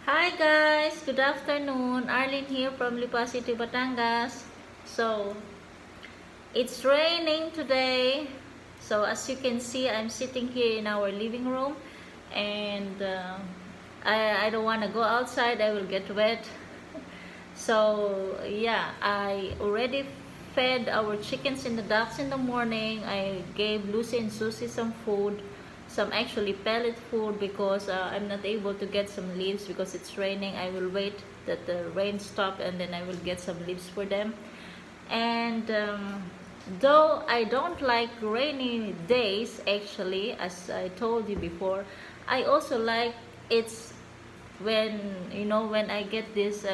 Hi guys, good afternoon. Arlene here from Lipa City, Batangas. So, it's raining today. So, as you can see, I'm sitting here in our living room and I don't want to go outside. I will get wet. So, yeah, I already fed our chickens and the ducks in the morning. I gave Lucy and Susie some food, some actually pellet food, because I'm not able to get some leaves because it's raining. I will wait that the rain stop and then I will get some leaves for them. And though I don't like rainy days, actually, as I told you before, I also like it's when when I get this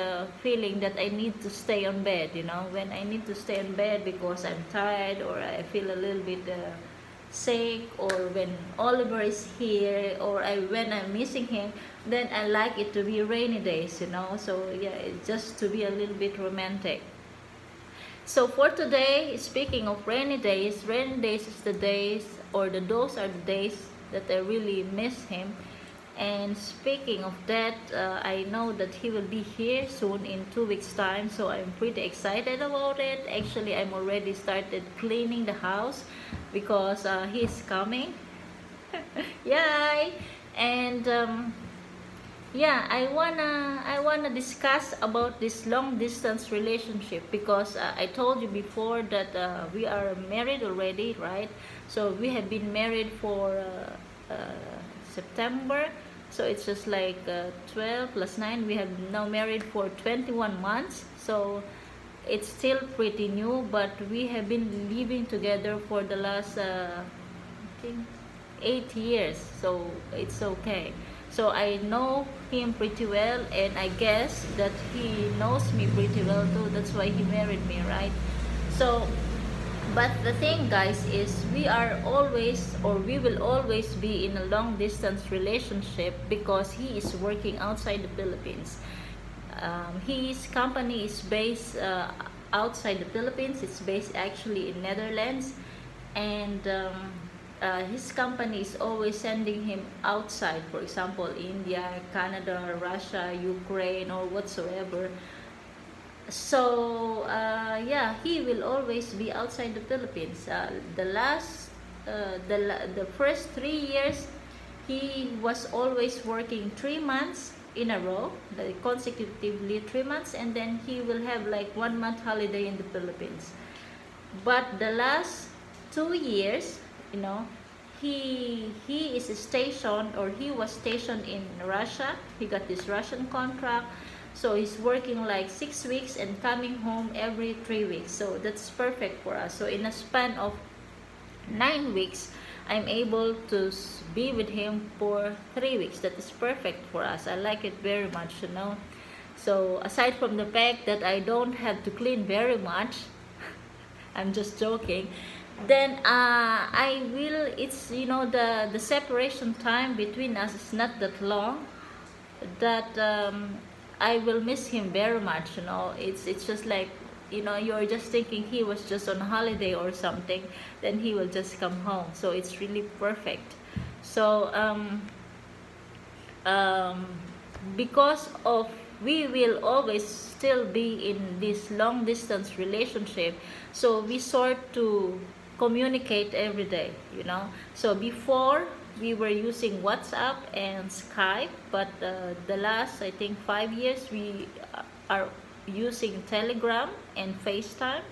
feeling that I need to stay on bed, when I need to stay on bed because I'm tired or I feel a little bit sick, or when Oliver is here, or when I'm missing him, then I like it to be rainy days, so yeah, just to be a little bit romantic. So for today, speaking of rainy days is the days, or those are the days that I really miss him. And speaking of that, I know that he will be here soon in 2 weeks time, so I'm pretty excited about it. Actually, I'm already started cleaning the house because he's coming. Yay! And yeah, I wanna discuss about this long distance relationship, because I told you before that we are married already, right? So we have been married for September, so it's just like 12 plus 9. We have now married for 21 months, so it's still pretty new, but we have been living together for the last I think 8 years, so it's okay. So I know him pretty well, and I guess that he knows me pretty well too. That's why he married me, right? So, but the thing, guys, is we are always, or we will always be in a long distance relationship, because he is working outside the Philippines. His company is based outside the Philippines. It's based actually in Netherlands, and his company is always sending him outside, for example, India, Canada, Russia, Ukraine, or whatsoever. So yeah, he will always be outside the Philippines. The first 3 years, he was always working 3 months in a row, like consecutively 3 months, and then he will have like 1 month holiday in the Philippines. But the last 2 years, he is stationed, or he was stationed in Russia. He got this Russian contract, so he's working like 6 weeks and coming home every 3 weeks. So that's perfect for us. So in a span of 9 weeks, I'm able to be with him for 3 weeks. That is perfect for us. I like it very much, So aside from the fact that I don't have to clean very much, I'm just joking. Then I will, it's, the separation time between us is not that long, that I will miss him very much. It's just like, you're just thinking he was just on holiday or something, then he will just come home. So it's really perfect. So because of, we will always still be in this long distance relationship, so we sort to communicate every day. So before, we were using WhatsApp and Skype, but the last, I think, 5 years, we are using Telegram and FaceTime.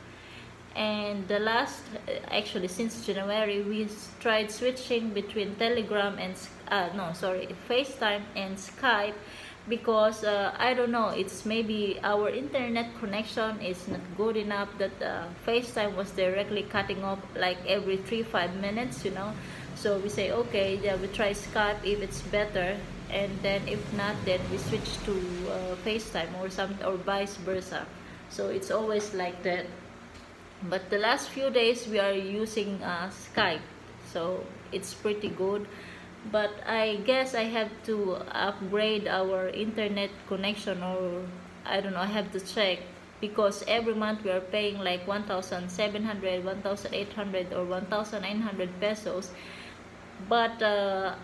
And the last, actually since January, we tried switching between Telegram and FaceTime and Skype, because I don't know, it's maybe our internet connection is not good enough, that FaceTime was directly cutting off like every 3-5 minutes. So we say, okay, yeah, we try Skype if it's better, and then if not, then we switch to FaceTime, or vice versa. So it's always like that. But the last few days, we are using Skype, so it's pretty good. But I guess I have to upgrade our internet connection, or I don't know, I have to check, because every month we are paying like 1,700, 1,800, or 1,900 pesos. But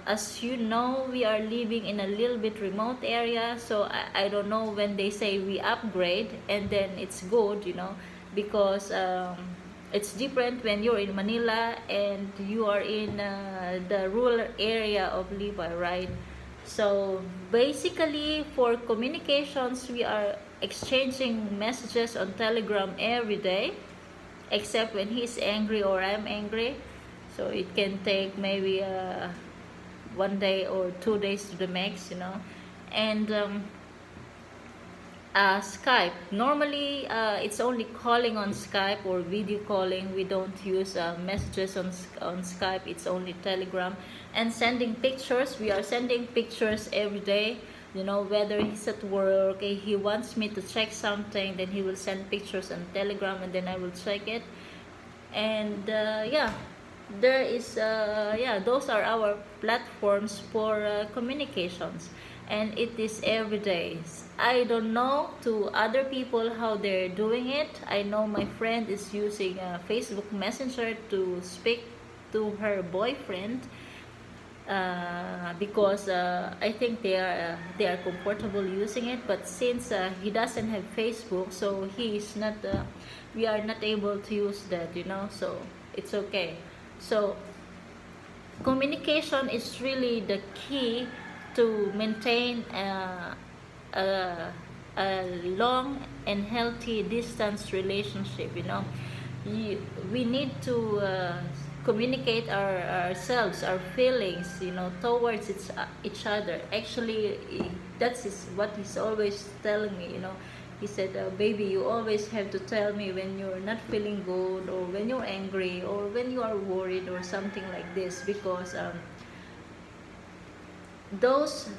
as you know, we are living in a little bit remote area, so I don't know when they say we upgrade and then it's good, you know, because it's different when you're in Manila and you are in the rural area of Lipa, right? So basically for communications, we are exchanging messages on Telegram every day, except when he's angry or I'm angry. So it can take maybe 1 day or 2 days to the max, you know. And Skype, normally it's only calling on Skype or video calling. We don't use messages on Skype. It's only Telegram. And sending pictures, we are sending pictures every day, you know, whether he's at work, he wants me to check something, then he will send pictures on Telegram and then I will check it. And yeah, there is yeah, those are our platforms for communications, and it is every day. I don't know to other people how they're doing it. I know my friend is using Facebook Messenger to speak to her boyfriend because I think they are comfortable using it. But since he doesn't have Facebook, so he is not we are not able to use that, you know, so it's okay. So communication is really the key to maintain a long and healthy distance relationship, you know. We need to communicate ourselves, our feelings, you know, towards each other. Actually, that's what he's always telling me, you know. He said, baby, you always have to tell me when you're not feeling good, or when you're angry, or when you are worried, or something like this, because those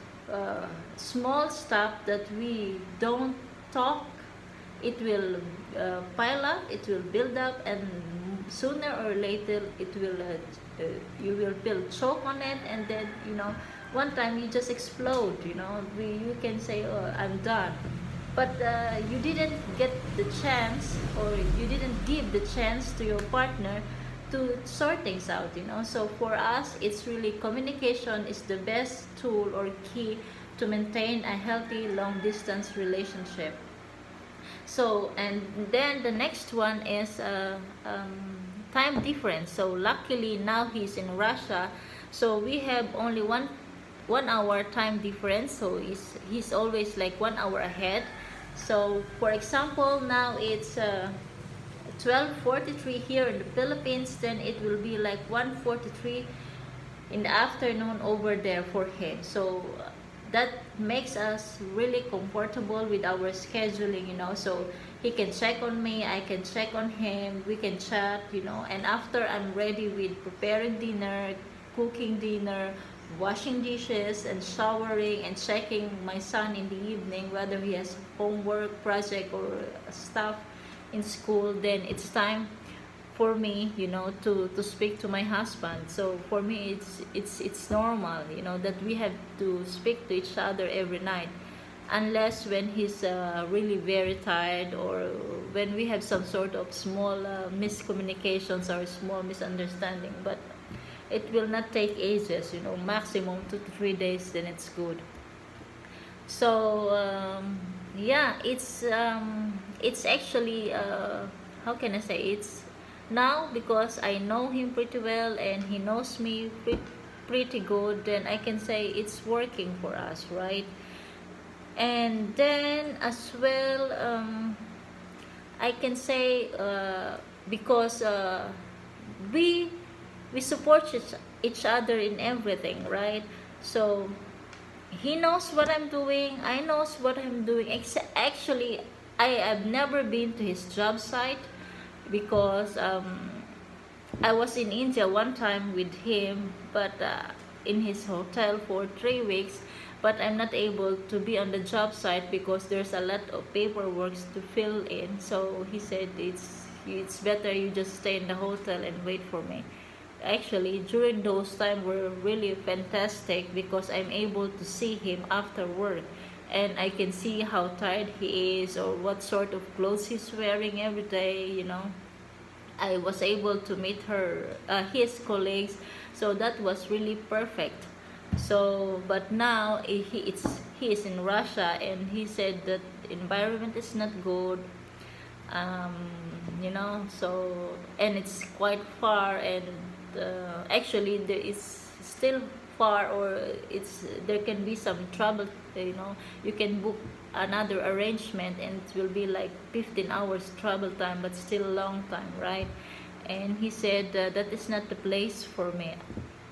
small stuff that we don't talk, it will pile up, it will build up, and sooner or later it will you will feel choke on it, and then, you know, one time you just explode, you know. You can say, oh, I'm done, but you didn't get the chance, or you didn't give the chance to your partner to sort things out, you know. So for us, it's really communication is the best tool or key to maintain a healthy long distance relationship. So, and then the next one is time difference. So luckily now he's in Russia, so we have only one hour time difference, so he's always like 1 hour ahead. So for example, now it's 12:43 here in the Philippines, then it will be like 1:43 in the afternoon over there for him. So that makes us really comfortable with our scheduling, you know. So he can check on me, I can check on him, we can chat, you know. And after I'm ready with preparing dinner, cooking dinner, washing dishes, and showering, and checking my son in the evening whether he has homework, project, or stuff in school, then it's time for me, you know, to speak to my husband. So for me, it's normal, you know, that we have to speak to each other every night, unless when he's really very tired, or when we have some sort of small miscommunications or small misunderstanding. But it will not take ages, you know, maximum 2 to 3 days, then it's good. So yeah, it's actually how can I say, it's now, because I know him pretty well and he knows me pretty good, then I can say it's working for us, right? And then as well, I can say because we support each other in everything, right? So he knows what I'm doing, I knows what I'm doing. Actually, I have never been to his job site, because I was in India one time with him, but in his hotel for 3 weeks, but I'm not able to be on the job site because there's a lot of paperwork to fill in. So he said it's better you just stay in the hotel and wait for me. Actually, during those times were really fantastic, because I'm able to see him after work, and I can see how tired he is, or what sort of clothes he's wearing every day, you know. I was able to meet his colleagues, so that was really perfect. So, but now he is in Russia, and he said that environment is not good. um, so, and it's quite far, and actually there is still far, or there can be some trouble. You can book another arrangement, and it will be like 15 hours travel time, but still a long time, right? And he said that is not the place for me.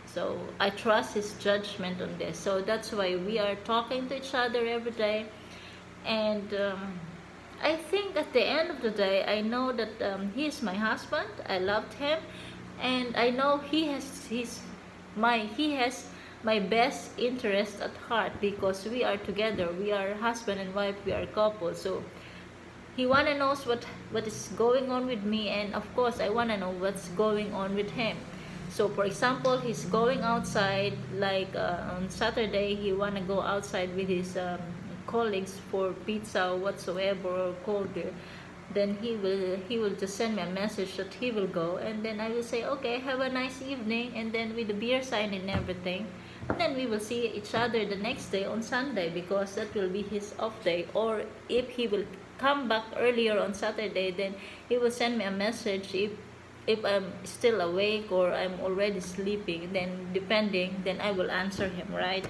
So I trust his judgment on this. So that's why we are talking to each other every day. And I think at the end of the day, I know that he is my husband. I loved him, and I know he has my best interest at heart, because we are together. We are husband and wife. We are couple. So he wanna knows what is going on with me, and of course I wanna know what's going on with him. So for example, he's going outside, like on Saturday he wanna go outside with his colleagues for pizza or whatsoever, or cold beer. Then he will just send me a message that he will go, and then I will say, okay, have a nice evening, and then with the beer sign and everything. And then we will see each other the next day on Sunday, because that will be his off day. Or if he will come back earlier on Saturday, then he will send me a message if I'm still awake or I'm already sleeping. Then depending, then I will answer him, right?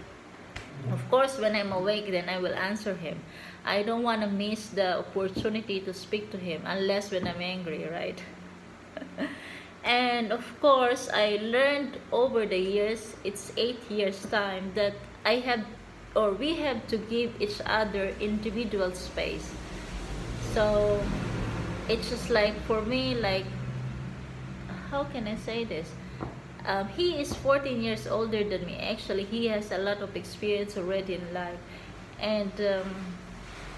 Of course, when I'm awake, then I will answer him. I don't want to miss the opportunity to speak to him, unless when I'm angry, right? And of course, I learned over the years, it's 8 years time, that we have to give each other individual space. So it's just like, for me, like, how can I say this? He is 14 years older than me. Actually, he has a lot of experience already in life. And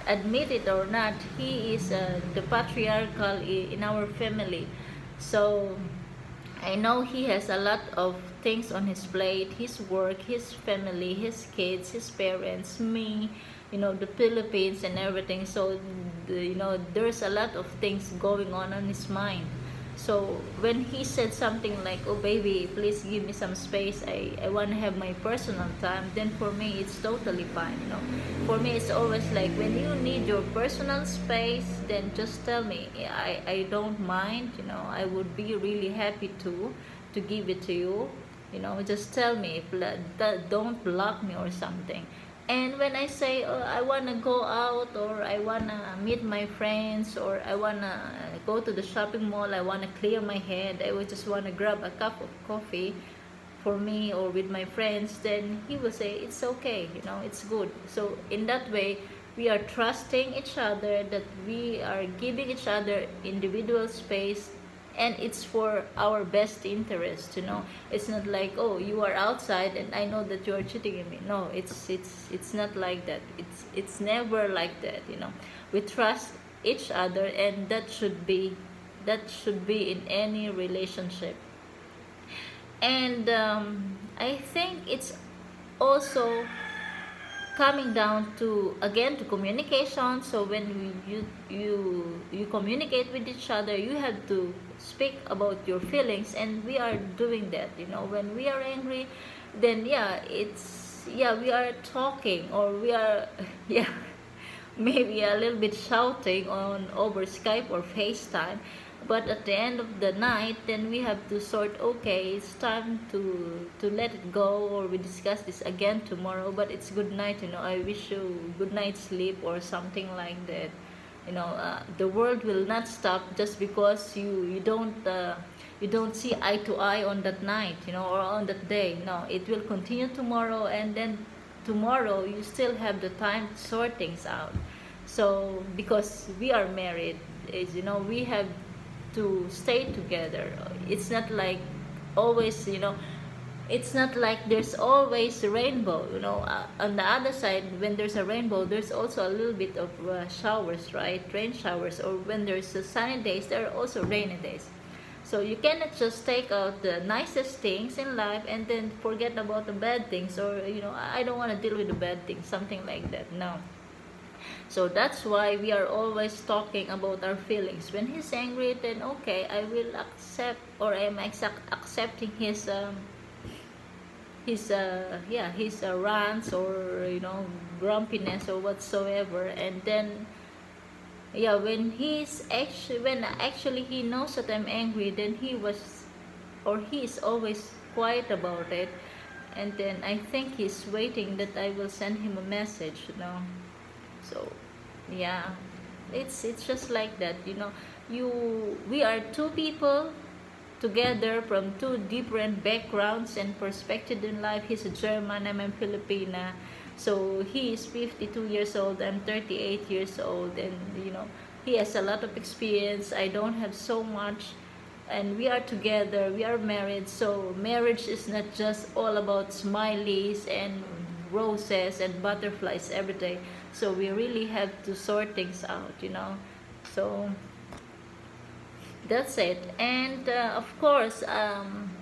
admit it or not, he is the patriarchal in our family. So I know he has a lot of things on his plate: his work, his family, his kids, his parents, me, the Philippines and everything. So there's a lot of things going on his mind. So when he said something like, oh baby, please give me some space, I want to have my personal time, then for me it's totally fine. For me it's always like, when you need your personal space, then just tell me. I don't mind. I would be really happy to give it to you. Just tell me. Don't block me or something. And when I say, oh, I want to go out, or I want to meet my friends, or I want to go to the shopping mall, I want to clear my head, I would just want to grab a cup of coffee for me or with my friends, then he will say, it's okay, it's good. So in that way, we are trusting each other, that we are giving each other individual space, and it's for our best interest. It's not like, oh, you are outside and I know that you are cheating on me. No, it's not like that. It's never like that. We trust each other, and that should be in any relationship. And I think it's also coming down to, again, to communication. So when you communicate with each other, you have to speak about your feelings, and we are doing that. When we are angry, then we are talking, or we are maybe a little bit shouting over Skype or FaceTime. But at the end of the night, then we have to sort, okay, it's time to let it go, or we discuss this again tomorrow, but it's good night. I wish you good night sleep, or something like that. The world will not stop just because you don't see eye to eye on that night, or on that day. No, it will continue tomorrow, and then tomorrow you still have the time to sort things out. So because we are married, we have to stay together. It's not like always, it's not like there's always a rainbow. On the other side, when there's a rainbow, there's also a little bit of showers, right? Rain showers. Or when there's sunny days, there are also rainy days. So you cannot just take out the nicest things in life and then forget about the bad things, or I don't want to deal with the bad things, something like that. No. So that's why we are always talking about our feelings. When he's angry, then okay, I will accept, or I'm accepting his rants, or grumpiness or whatsoever. And then yeah, when actually he knows that I'm angry, then he is always quiet about it. And then I think he's waiting that I will send him a message. So yeah, it's just like that. We are two people together from two different backgrounds and perspectives in life. He's a German, I'm a Filipina. So he is 52 years old, I'm 38 years old, and he has a lot of experience. I don't have so much, and we are together, we are married. So marriage is not just all about smileys and roses and butterflies every day. So we really have to sort things out. So that's it. And of course,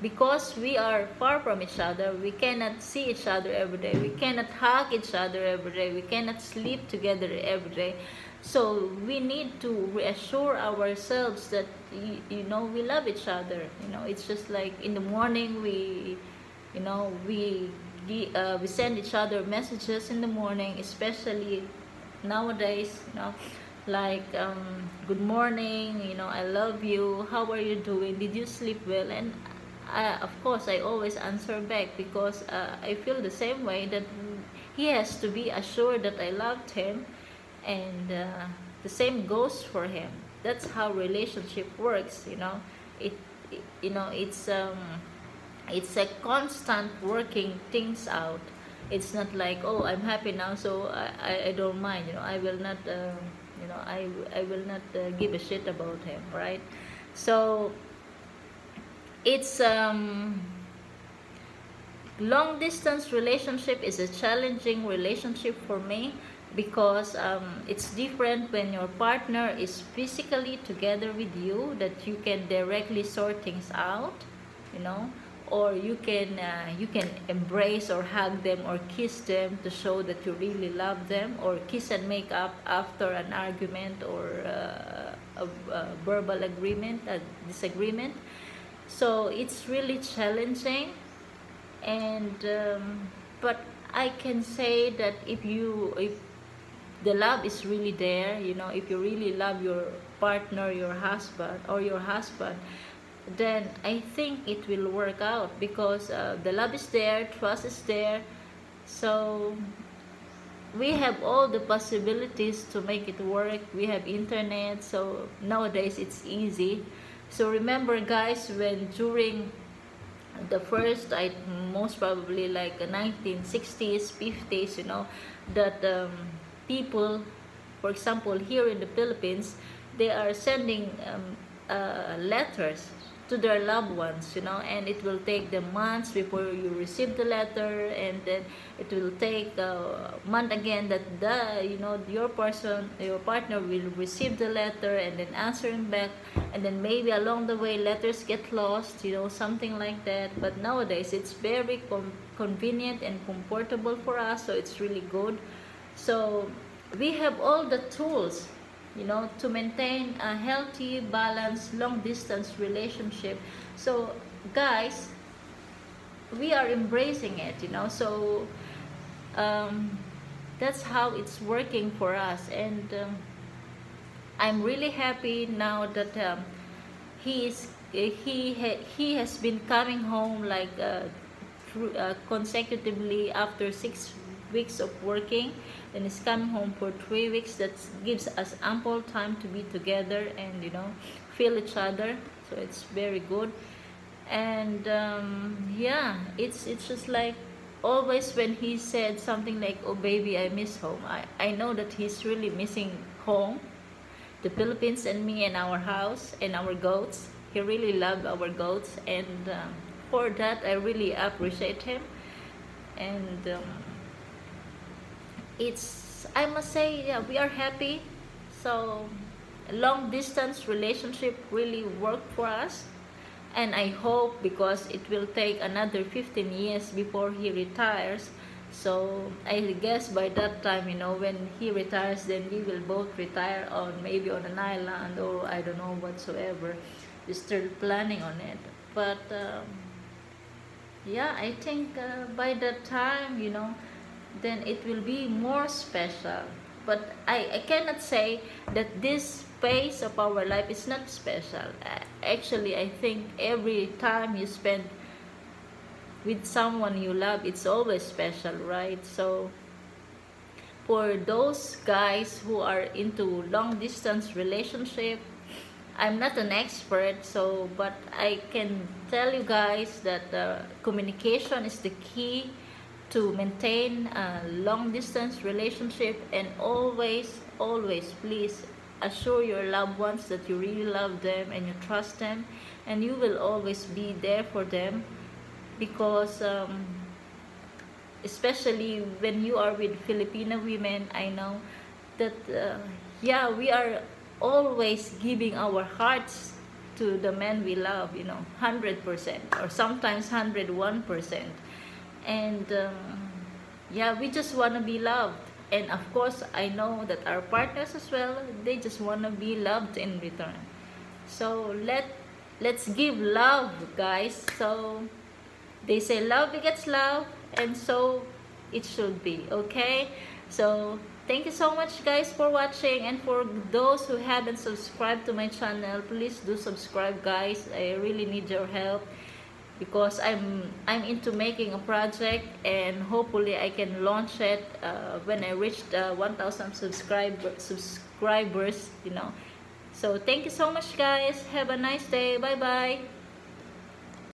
because we are far from each other, we cannot see each other every day, we cannot hug each other every day, we cannot sleep together every day. So we need to reassure ourselves that we love each other. It's just like in the morning, we send each other messages in the morning, especially nowadays. Like good morning, I love you, how are you doing, did you sleep well? And of course I always answer back, because I feel the same way, that he has to be assured that I loved him, and the same goes for him. That's how relationship works. It's a constant working things out. It's not like, oh, I'm happy now, so I don't mind. I will not I will not give a shit about him, right? So it's long distance relationship is a challenging relationship for me, because it's different when your partner is physically together with you, that you can directly sort things out, or you can embrace or hug them or kiss them to show that you really love them, or kiss and make up after an argument or a verbal disagreement. So it's really challenging. And but I can say that if the love is really there, if you really love your partner, your husband, then I think it will work out, because the love is there, trust is there. So we have all the possibilities to make it work. We have internet, so nowadays it's easy. So remember, guys, when during the first, most probably like 1960s, 50s, that people, for example, here in the Philippines, they are sending letters to their loved ones, and it will take them months before you receive the letter, and then it will take a month again that your partner will receive the letter and then answer him back, and then maybe along the way letters get lost, something like that. But nowadays it's very convenient and comfortable for us, so it's really good. So we have all the tools to maintain a healthy, balanced, long-distance relationship. So, guys, we are embracing it, So, that's how it's working for us. And I'm really happy now that he has been coming home like consecutively after 6 weeks of working, and is coming home for 3 weeks. That gives us ample time to be together and feel each other. So it's very good. And yeah, it's just like always when he said something like, oh baby, I miss home, I know that he's really missing home, the Philippines, and me, and our house and our goats. He really loved our goats, and for that I really appreciate him. And I must say, yeah, we are happy. So long distance relationship really worked for us, and I hope, because it will take another 15 years before he retires, So I guess by that time, you know, when he retires, then we will both retire on maybe on an island, or I don't know whatsoever. We're still planning on it. But yeah, I think by that time, you know, then it will be more special. But I cannot say that this phase of our life is not special. Actually, I think every time you spend with someone you love, it's always special, right? So for those guys who are into long distance relationship, I'm not an expert, so but I can tell you guys that communication is the key to maintain a long distance relationship. And always, always, please assure your loved ones that you really love them and you trust them, and you will always be there for them. Because especially when you are with Filipino women, I know that yeah, we are always giving our hearts to the men we love, you know, 100%, or sometimes 101%. And yeah, we just want to be loved. And of course, I know that our partners as well, they just want to be loved in return. So let's give love, guys. So they say love begets love, and so it should be, okay? So thank you so much, guys, for watching. And for those who haven't subscribed to my channel, please do subscribe, guys. I really need your help, because I'm into making a project, and hopefully I can launch it when I reach 1,000 subscribers, you know. So thank you so much, guys. Have a nice day. Bye bye.